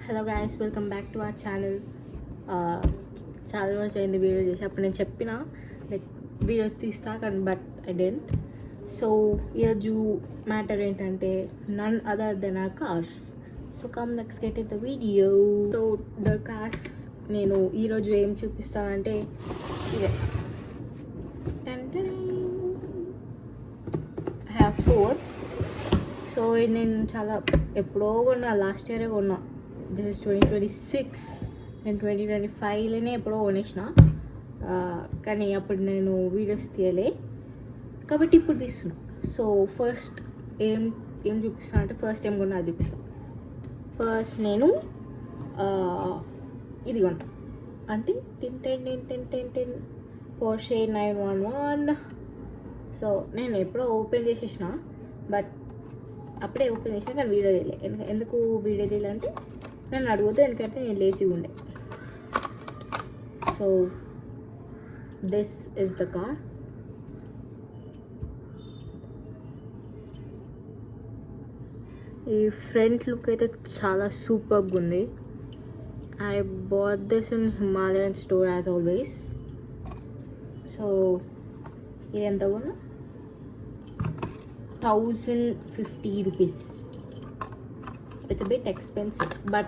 Hello guys, welcome back to our channel. చాలా రోజు అయింది వీడియో చేసి. అప్పుడు నేను చెప్పిన లైక్ వీడియోస్ తీస్తా కానీ బట్ ఐ డెంట్. సో ఈరోజు మ్యాటర్ ఏంటంటే none other than our cars. So come next get in the video. So the cars నేను ఈరోజు ఏం చూపిస్తానంటే ఇదే. I have 4. సో నేను చాలా ఎప్పుడో కొన్నా, లాస్ట్ ఇయరే కొన్నా. This is 2026. నేను 2025లోనే ఎప్పుడో కొనేసిన, కానీ అప్పుడు నేను వీడియోస్ తీయలే కాబట్టి ఇప్పుడు తీస్తున్నా. సో ఫస్ట్ ఏం చూపిస్తాను అంటే ఫస్ట్ ఏం కొన్నా అది చూపిస్తాను. ఫస్ట్ నేను ఇది కొన్నా అంటే 10 Porsche 911. సో నేను ఎప్పుడో ఓపెన్ చేసేసిన, బట్ అప్పుడే ఓపెన్ చేసిన కానీ వీడియో తీయలే. ఎందుకు వీడియో తీయాలంటే నన్ను అడుగుతా, ఎందుకంటే నేను లేచిగా ఉండే. So this is the car. ఈ ఫ్రంట్ లుక్ అయితే చాలా సూపర్గా ఉంది. I bought this in Himalayan store as always. So ఇది ఎంత కొన్నా? 1050 rupees. It's a bit expensive, but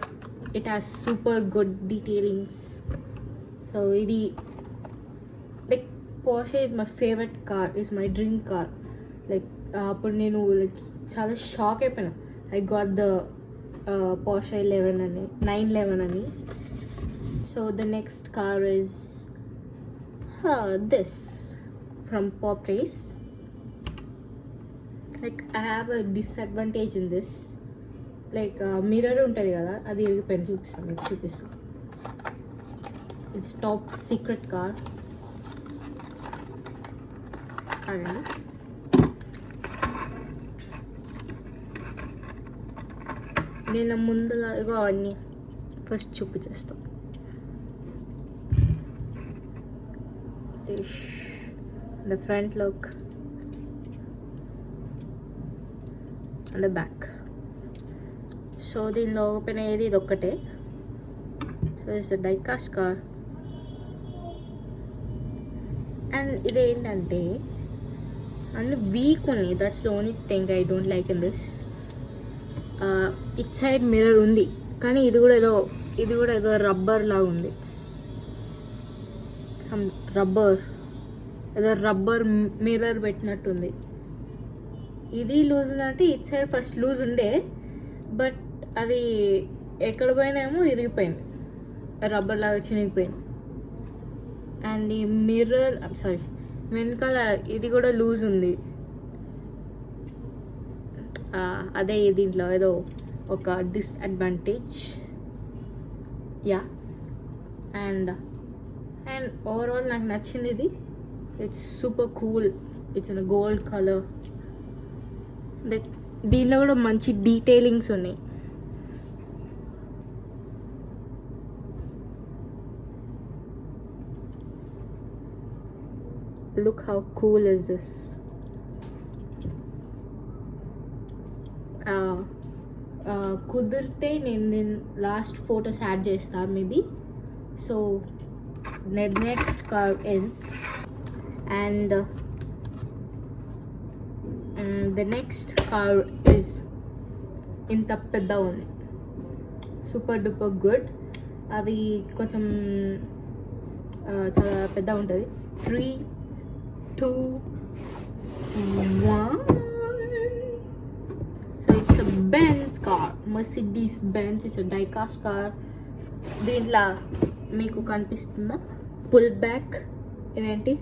it has super good detailings. So ఇది like Porsche is my favorite car, is my dream car. Like అప్పుడు నేను like చాలా shock అయిపోయినా. I got the Porsche 911 అని. So the next car is this from Pop Race. Like I have a disadvantage in this. Like mirror ఉంటుంది కదా, అది ఇరిగిపోయింది. చూపిస్తాను. It's top secret car. అదండి నేను ముందుగా అవన్నీ ఫస్ట్ చూపించేస్తాం. The front look and the back. So దీనిలో ఓపెన్ అయ్యేది ఇది ఒక్కటే. So it's diecast car. And ఇదేంటంటే అన్ని వీక్ ఉన్నాయి. That's the only thing I don't like in this. It side mirror ఉంది, కానీ ఇది కూడా ఏదో రబ్బర్ లాగా ఉంది. సమ్ రబ్బర్ మిర్రర్ పెట్టినట్టుంది. ఇది లూజ్ ఉందంటే ఇట్ సైడ్ ఫస్ట్ లూజ్ ఉండే, బట్ అది ఎక్కడ పోయినామో ఇరిగిపోయింది, రబ్బర్ లాగా చినిగిపోయింది. అండ్ ఈ మిర్రర్ వెనకాల ఇది కూడా లూజ్ ఉంది. అదే దీంట్లో ఏదో ఒక డిస్అడ్వాంటేజ్. యా అండ్ ఓవరాల్ నాకు నచ్చింది ఇది. It's super cool. It's in gold colour. దీనిలో కూడా మంచి డీటెయిలింగ్స్ ఉన్నాయి. Look how cool is this. కుదిరితే నేను లాస్ట్ ఫొటోస్ యాడ్ చేస్తాను maybe. So next car is and the next car is ఇంత పెద్ద ఉంది. Super duper good. అవి కొంచెం చాలా పెద్ద ఉంటుంది. 3, 2, 1. So it's a Benz car. Mercedes Benz. It's a diecast car. దీంట్లో మీకు కనిపిస్తుందా పుల్ బ్యాక్, ఇదేంటి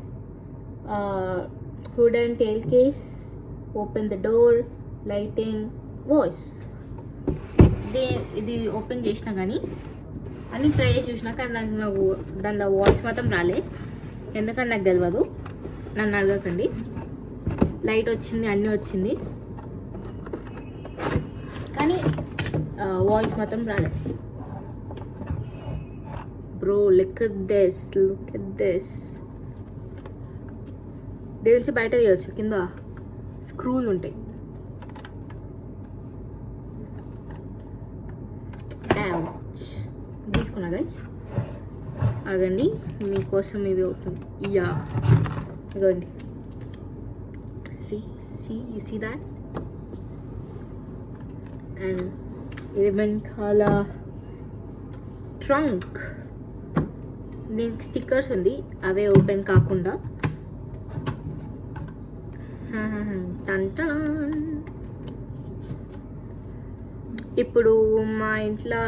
hood and tail case, open the door, lighting, voice. ఇది ఓపెన్ చేసినా కానీ అన్నీ ట్రై చేసి చూసినా కానీ నాకు దానిలో వాయిస్ మాత్రం రాలే. ఎందుకని నాకు తెలియదు, నన్ను అడగకండి. లైట్ వచ్చింది, అన్నీ వచ్చింది, కానీ వాయిస్ మాత్రం రాలే. Bro look at this. దీని నుంచి బయట తీయచ్చు. కింద స్క్రూలు ఉంటాయి. తీసుకున్నా గైస్. ఆగండి, మీకోసం ఇవి అవుతుంది. యా, ఇదిగోండి. you see that? And ఇది వెనకాల ట్రంక్. దీనికి స్టిక్కర్స్ ఉంది, అవే ఓపెన్ కాకుండా. ఇప్పుడు మా ఇంట్లో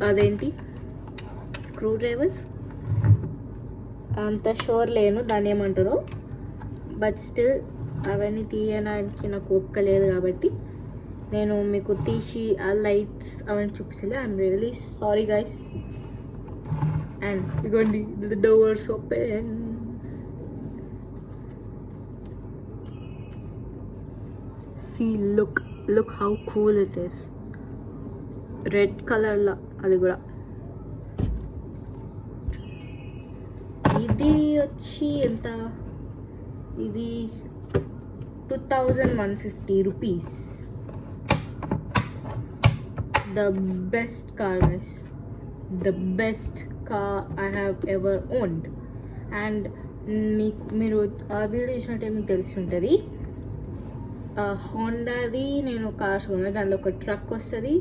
అదేంటి స్క్రూ డ్రైవర్ అంత షోర్ లేను దాన్ని ఏమంటారో, బట్ స్టిల్ అవన్నీ తీయడానికి నాకు ఓపిక లేదు కాబట్టి నేను మీకు తీసి ఆ లైట్స్ అవన్నీ చూపిస్తలే. I'm really sorry guys. And ఇగోండి, the doors open. See, look how cool it is. Red కలర్లో అది కూడా. ఇది వచ్చి ఎంత, ఇది 2150 rupees. The best car guys, the best car I have ever owned. And మీరు ఆ వీడియో చూసినట్టే మీకు తెలిసి ఉంటుంది. హోండాది నేను కార్స్ కొన్నాను, దానిలో ఒక ట్రక్ వస్తుంది,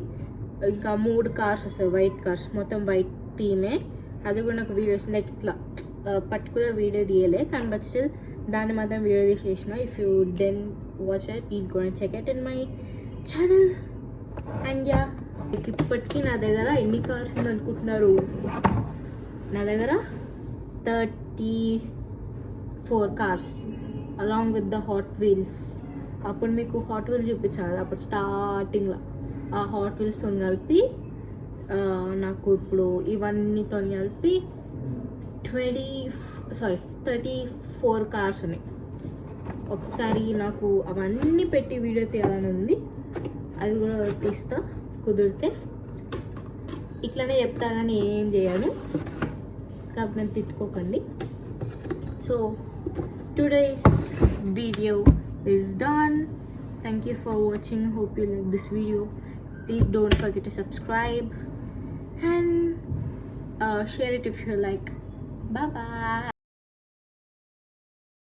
ఇంకా 3 కార్స్ వస్తాయి, వైట్ కార్స్, మొత్తం వైట్ థీమే. అది కూడా నాకు వీడియో లైక్ ఇట్లా పర్టికులర్ వీడియో తీయలే, కానీ బట్ స్టిల్ దాన్ని మాత్రం వీడియో తీసేసిన. If you didn't watch it, please go and check it in my channel. And yeah, ఇప్పటికీ నా దగ్గర ఎన్ని కార్స్ ఉంది అనుకుంటున్నారు? నా దగ్గర 34 cars along with the hot wheels. అప్పుడు మీకు హాట్ వీల్స్ చూపించాను, అప్పుడు స్టార్టింగ్లో ఆ హాట్ వీల్స్తో కలిపి నాకు ఇప్పుడు ఇవన్నీతో కలిపి 34 కార్స్ ఉన్నాయి. ఒకసారి నాకు అవన్నీ పెట్టి వీడియో తీయాలని ఉంది, అవి కూడా తీస్తా కుదిరితే. ఇట్లానే చెప్తా కానీ ఏం చేయను కాబట్టి నేను తిట్టుకోకండి. So today's video is done. Thank you for watching. Hope you like this video. Please don't forget to subscribe and share it if you like. Bye bye.